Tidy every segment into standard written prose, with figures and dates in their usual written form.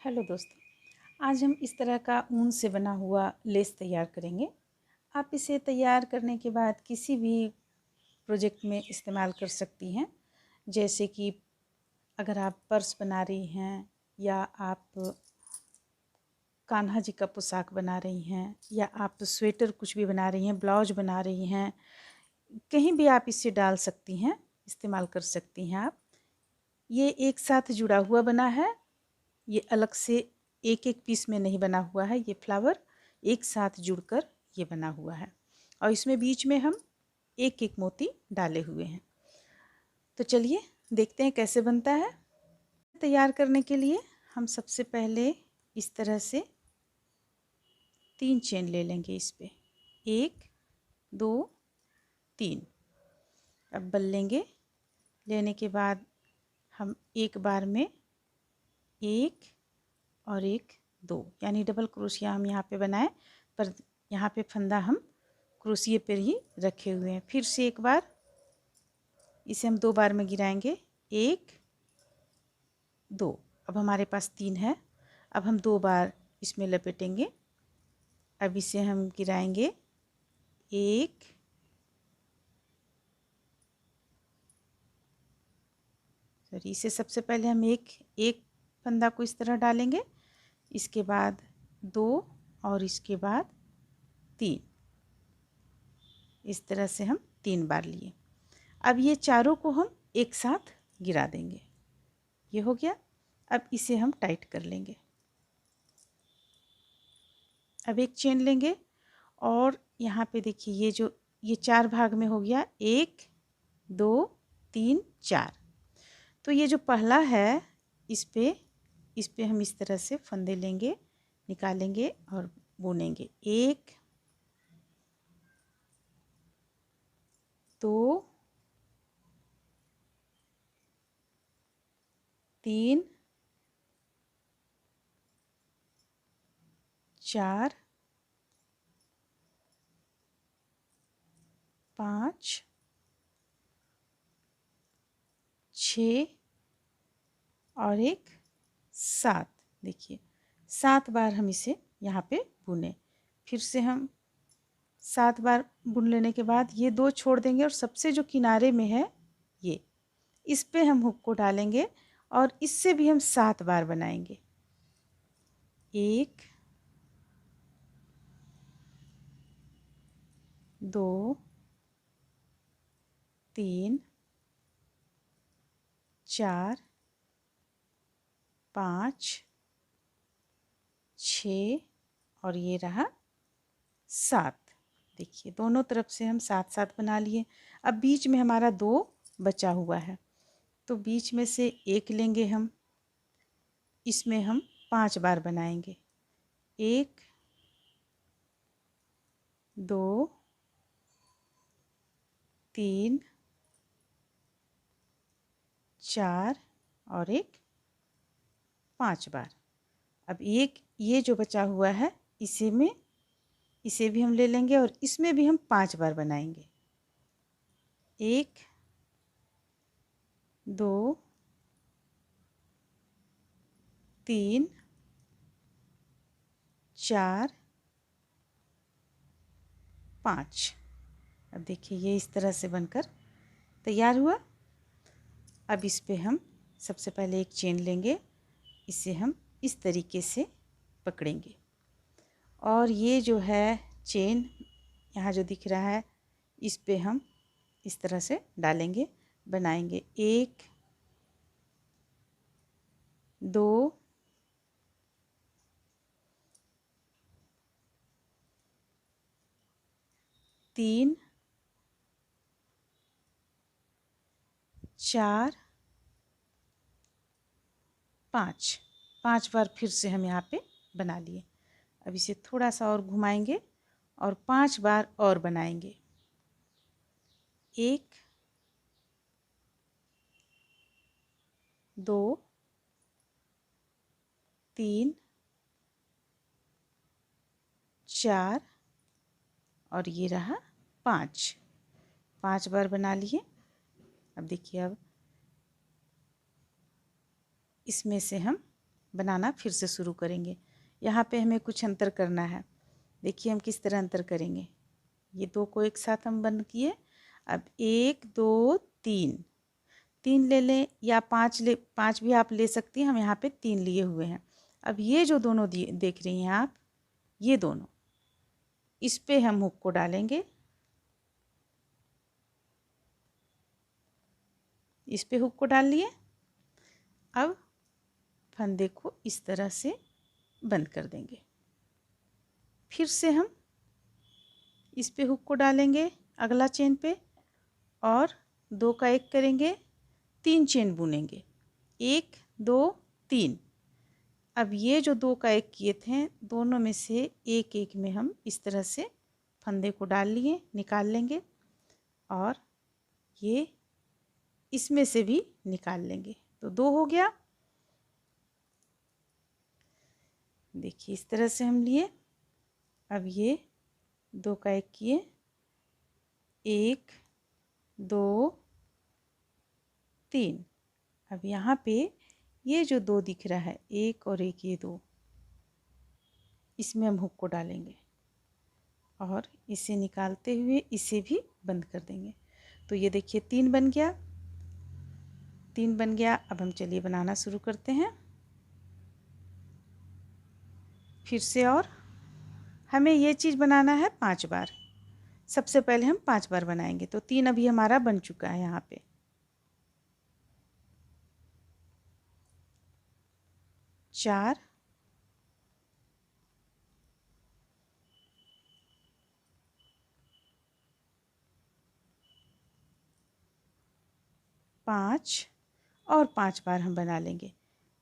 Hello दोस्तों, आज हम इस तरह का ऊन से बना हुआ लेस तैयार करेंगे। आप इसे तैयार करने के बाद किसी भी प्रोजेक्ट में इस्तेमाल कर सकती हैं। जैसे कि अगर आप पर्स बना रही हैं, या आप कान्हा जी का पोशाक बना रही हैं, या आप स्वेटर कुछ भी बना रही हैं, ब्लाउज बना रही हैं, कहीं भी आप इसे डाल सकती हैं, इस्तेमाल कर सकती हैं आप। ये एक साथ जुड़ा हुआ बना है, ये अलग से एक एक पीस में नहीं बना हुआ है। ये फ्लावर एक साथ जुड़कर ये बना हुआ है, और इसमें बीच में हम एक एक मोती डाले हुए हैं। तो चलिए देखते हैं कैसे बनता है। तैयार करने के लिए हम सबसे पहले इस तरह से 3 चेन ले लेंगे। इस पे 1 2 3। अब बल लेंगे। लेने के बाद हम एक बार में 1 और 1 2 यानी डबल क्रोशिया हम यहाँ पे बनाए, पर यहाँ पे फंदा हम क्रोशिए पर ही रखे हुए हैं। फिर से एक बार इसे हम 2 बार में गिराएंगे, 1 2। अब हमारे पास 3 है। अब हम 2 बार इसमें लपेटेंगे। अब इसे हम गिराएंगे, 1 सॉरी, इसे सबसे पहले हम एक फंदा को इस तरह डालेंगे, इसके बाद 2 और इसके बाद 3। इस तरह से हम 3 बार लिए। अब ये चारों को हम एक साथ गिरा देंगे। ये हो गया। अब इसे हम टाइट कर लेंगे। अब एक चेन लेंगे, और यहाँ पे देखिए ये 4 भाग में हो गया, 1 2 3 4। तो ये जो पहला है, इस पे हम इस तरह से फंदे लेंगे, निकालेंगे और बुनेंगे। 1 2 3 4 5 6 और 1 7। देखिए 7 बार हम इसे यहाँ पे बुने। फिर से हम 7 बार बुन लेने के बाद ये 2 छोड़ देंगे, और सबसे जो किनारे में है ये, इस पे हम हुक को डालेंगे, और इससे भी हम 7 बार बनाएंगे। 1 2 3 4 5 6 और ये रहा 7। देखिए दोनों तरफ से हम 7 बना लिए। अब बीच में हमारा 2 बचा हुआ है, तो बीच में से एक लेंगे हम, इसमें हम 5 बार बनाएंगे। 1 2 3 4 और 1 5 बार। अब एक ये जो बचा हुआ है, इसे भी हम ले लेंगे, और इसमें भी हम 5 बार बनाएंगे। 1 2 3 4 5। अब देखिए ये इस तरह से बनकर तैयार हुआ। अब इस पे हम सबसे पहले एक चेन लेंगे, इसे हम इस तरीके से पकड़ेंगे, और ये जो है चेन यहाँ जो दिख रहा है, इस पे हम इस तरह से डालेंगे, बनाएंगे। 1 2 3 4 5। 5 बार फिर से हम यहाँ पे बना लिए। अब इसे थोड़ा सा और घुमाएंगे, और 5 बार और बनाएंगे। 1 2 3 4 और ये रहा 5। 5 बार बना लिए। अब देखिए, अब इसमें से हम बनाना फिर से शुरू करेंगे। यहाँ पे हमें कुछ अंतर करना है। देखिए हम किस तरह अंतर करेंगे। ये 2 को एक साथ हम बंद किए। अब 1 2 3 3 ले लें या 5 भी आप ले सकती हैं। हम यहाँ पे 3 लिए हुए हैं। अब ये जो दोनों देख रही हैं आप, ये दोनों, इस पे हम हुक को डालेंगे। इस पे हुक को डाल लिए। अब फंदे को इस तरह से बंद कर देंगे। फिर से हम इस पे हुक को डालेंगे अगला चेन पे और 2 का 1 करेंगे, 3 चेन बुनेंगे, 1 2 3। अब ये जो 2 का 1 किए थे, दोनों में से एक एक में हम इस तरह से फंदे को डाल लिए, निकाल लेंगे और ये इसमें से भी निकाल लेंगे। तो 2 हो गया। देखिए इस तरह से हम लिए। अब ये 2 का 1 किए, 1 2 3। अब यहाँ पे ये जो 2 दिख रहा है, 1 और 1, ये 2, इसमें हम हुक को डालेंगे और इसे निकालते हुए इसे भी बंद कर देंगे। तो ये देखिए 3 बन गया, 3 बन गया। अब हम चलिए बनाना शुरू करते हैं फिर से। और हमें ये चीज़ बनाना है 5 बार। सबसे पहले हम 5 बार बनाएंगे। तो 3 अभी हमारा बन चुका है। यहाँ पे 4 5 और 5 बार हम बना लेंगे।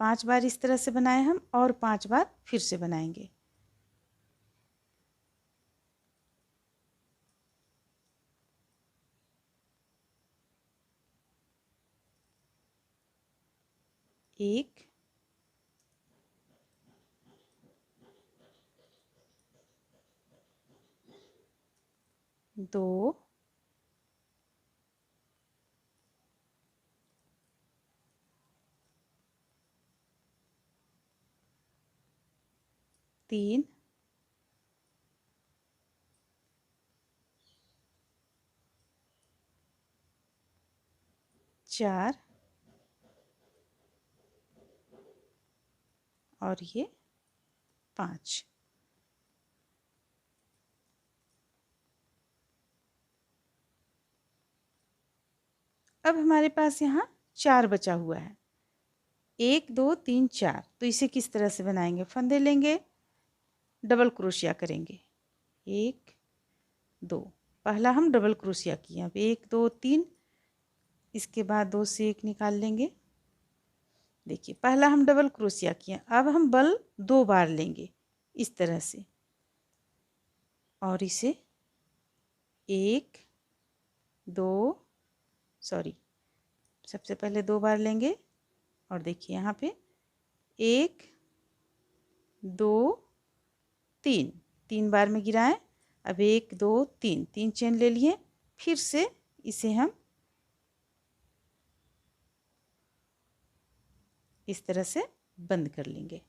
5 बार इस तरह से बनाए हम और 5 बार फिर से बनाएंगे। एक, दो, तीन, चार और ये 5। अब हमारे पास यहाँ 4 बचा हुआ है। 1 2 3 4। तो इसे किस तरह से बनाएंगे? फंदे लेंगे, डबल क्रोशिया करेंगे, 1 2। पहला हम डबल क्रोशिया किए। अब 1 2 3, इसके बाद 2 से 1 निकाल लेंगे। देखिए पहला हम डबल क्रोशिया किए। अब हम बल 2 बार लेंगे इस तरह से और इसे 1 2, सॉरी, सबसे पहले 2 बार लेंगे और देखिए यहाँ पे 1 2 3, 3 बार में गिराएं। अब 1 2 3, 3 चेन ले लिए। फिर से इसे हम इस तरह से बंद कर लेंगे।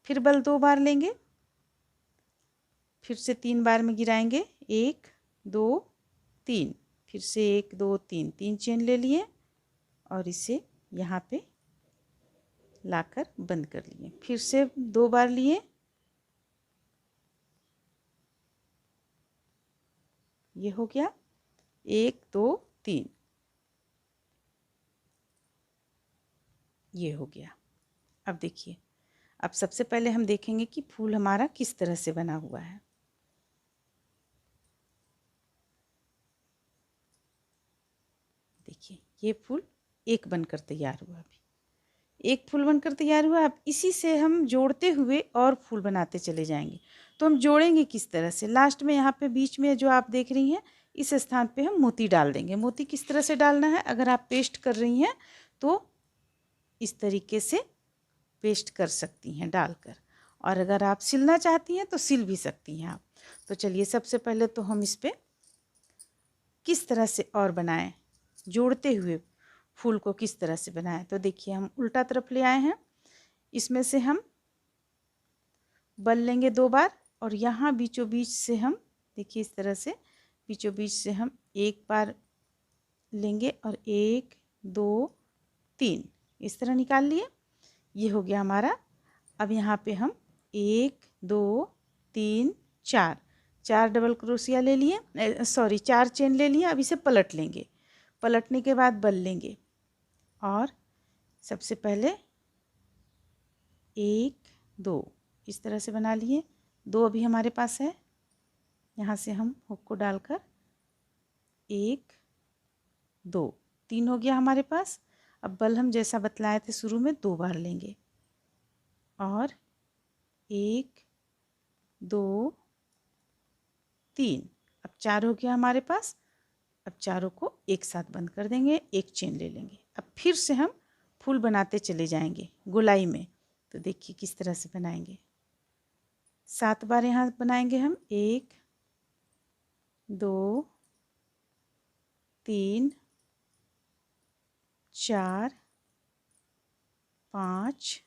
फिर बल 2 बार लेंगे, फिर से 3 बार में गिराएंगे, 1 2 3। फिर से 1 2 3, 3 चेन ले लिए और इसे यहाँ पे लाकर बंद कर लिए। फिर से 2 बार लिए, ये हो गया 1 2 3, ये हो गया। अब देखिए, अब सबसे पहले हम देखेंगे कि फूल हमारा किस तरह से बना हुआ है। देखिए ये फूल एक बनकर तैयार हुआ। अभी एक फूल बनकर तैयार हुआ। अब इसी से हम जोड़ते हुए और फूल बनाते चले जाएंगे। तो हम जोड़ेंगे किस तरह से? लास्ट में यहाँ पे बीच में जो आप देख रही हैं, इस स्थान पे हम मोती डाल देंगे। मोती किस तरह से डालना है? अगर आप पेस्ट कर रही हैं तो इस तरीके से पेस्ट कर सकती हैं डालकर, और अगर आप सिलना चाहती हैं तो सिल भी सकती हैं आप। तो चलिए सबसे पहले तो हम इस पे किस तरह से और बनाएं, जोड़ते हुए फूल को किस तरह से बनाएं। तो देखिए हम उल्टा तरफ ले आए हैं। इसमें से हम बल लेंगे 2 बार और यहाँ बीचों बीच से हम देखिए इस तरह से बीचों बीच से हम एक बार लेंगे और 1 2 3 इस तरह निकाल लिए। ये हो गया हमारा। अब यहाँ पे हम 1 2 3 4 4 डबल क्रोशिया ले लिए, सॉरी 4 चेन ले लिए। अब इसे पलट लेंगे, पलटने के बाद बल लेंगे और सबसे पहले 1 2 इस तरह से बना लिए। 2 अभी हमारे पास है, यहाँ से हम हुक को डालकर 1 2 3 हो गया हमारे पास। अब बल हम जैसा बतलाए थे शुरू में 2 बार लेंगे और 1 2 3। अब 4 हो गया हमारे पास। अब चारों को एक साथ बंद कर देंगे, एक चेन ले लेंगे। अब फिर से हम फूल बनाते चले जाएंगे गोलाई में। तो देखिए किस तरह से बनाएंगे। 7 बार यहाँ बनाएंगे हम। 1 2 3 4 5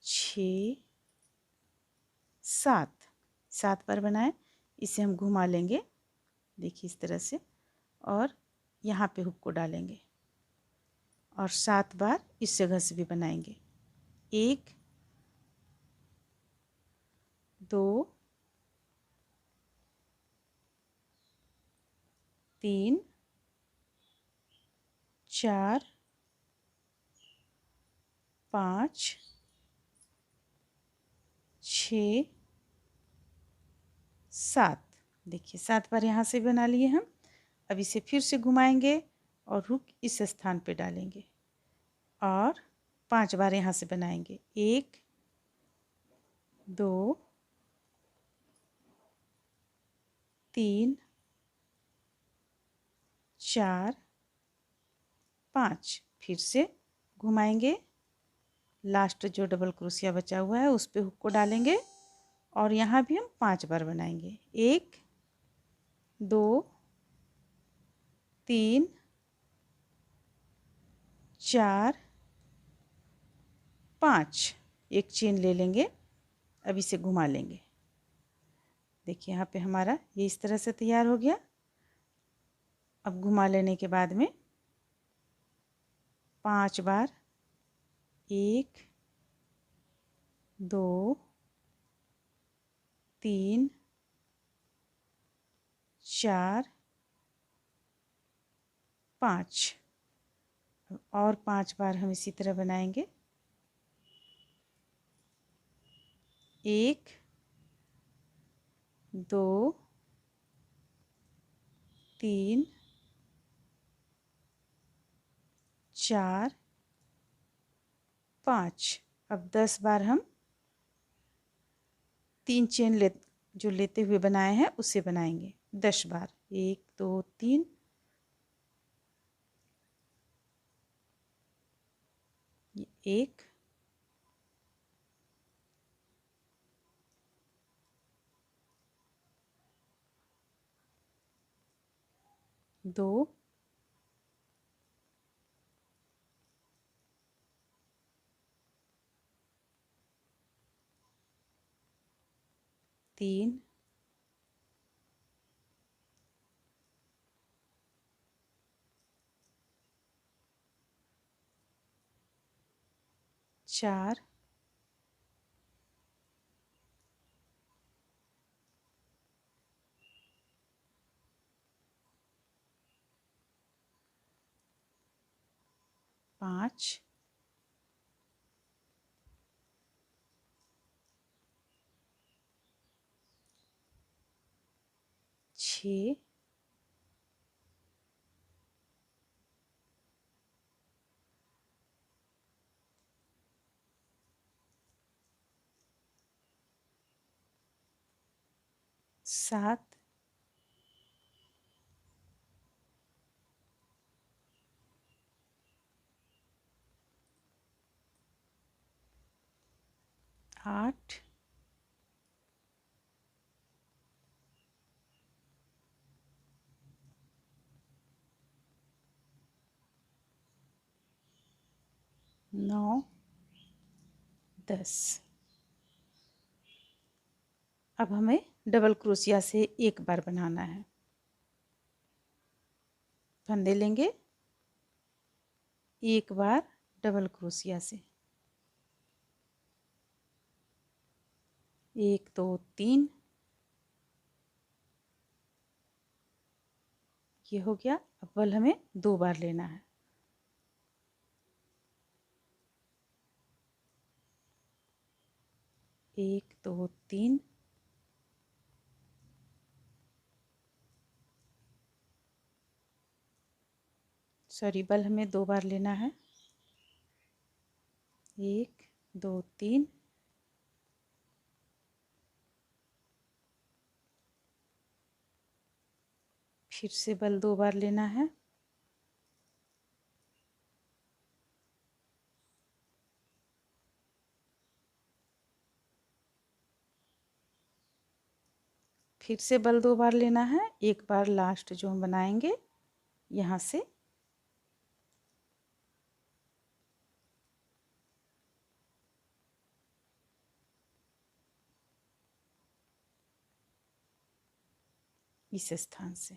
6 7 7 बार बनाएं। इसे हम घुमा लेंगे, देखिए इस तरह से, और यहाँ पे हुक को डालेंगे और 7 बार इस जगह से भी बनाएंगे। 1 2 3 4 5 6 7। देखिए 7 बार यहाँ से बना लिए हम। अब इसे फिर से घुमाएंगे और हुक इस स्थान पे डालेंगे और 5 बार यहाँ से बनाएंगे। 1 2 3 4 5। फिर से घुमाएंगे, लास्ट जो डबल क्रोशिया बचा हुआ है उस पे हुक को डालेंगे और यहाँ भी हम 5 बार बनाएंगे। 1 2 3 4 5। एक चेन ले लेंगे। अब इसे घुमा लेंगे। देखिए यहाँ पे हमारा ये इस तरह से तैयार हो गया। अब घुमा लेने के बाद में 5 बार 1 2 3 4 5 और 5 बार हम इसी तरह बनाएंगे। 1 2 3 4 5। अब 10 बार हम 3 चेन जो लेते हुए बनाए हैं उसे बनाएंगे 10 बार। 1 2 3 1 2 3 4 5 6 7 8 9 10। अब हमें डबल क्रोशिया से एक बार बनाना है। फंदे लेंगे, एक बार डबल क्रोशिया से, 1 2 3, ये हो गया। अब बल हमें 2 बार लेना है। एक दो तीन, सॉरी, बल हमें 2 बार लेना है। 1 2 3, फिर से बल 2 बार लेना है। फिर से बल 2 बार लेना है। एक बार लास्ट जो हम बनाएंगे यहाँ से, इस स्थान से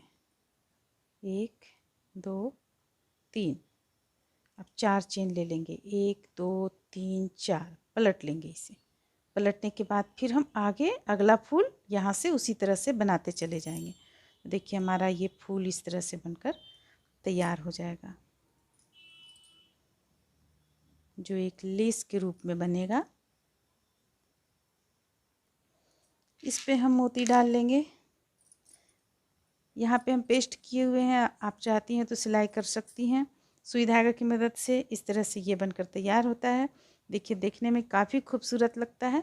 1 2 3। अब 4 चेन ले लेंगे, 1 2 3 4, पलट लेंगे इसे। पलटने के बाद फिर हम आगे अगला फूल यहाँ से उसी तरह से बनाते चले जाएंगे। देखिए हमारा ये फूल इस तरह से बनकर तैयार हो जाएगा, जो एक लेस के रूप में बनेगा। इस पे हम मोती डाल लेंगे। यहाँ पे हम पेस्ट किए हुए हैं, आप चाहती हैं तो सिलाई कर सकती हैं। सुई धागा की मदद से इस तरह से ये बनकर तैयार होता है। देखिए देखने में काफ़ी खूबसूरत लगता है।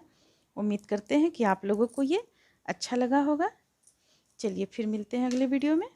उम्मीद करते हैं कि आप लोगों को ये अच्छा लगा होगा। चलिए फिर मिलते हैं अगले वीडियो में।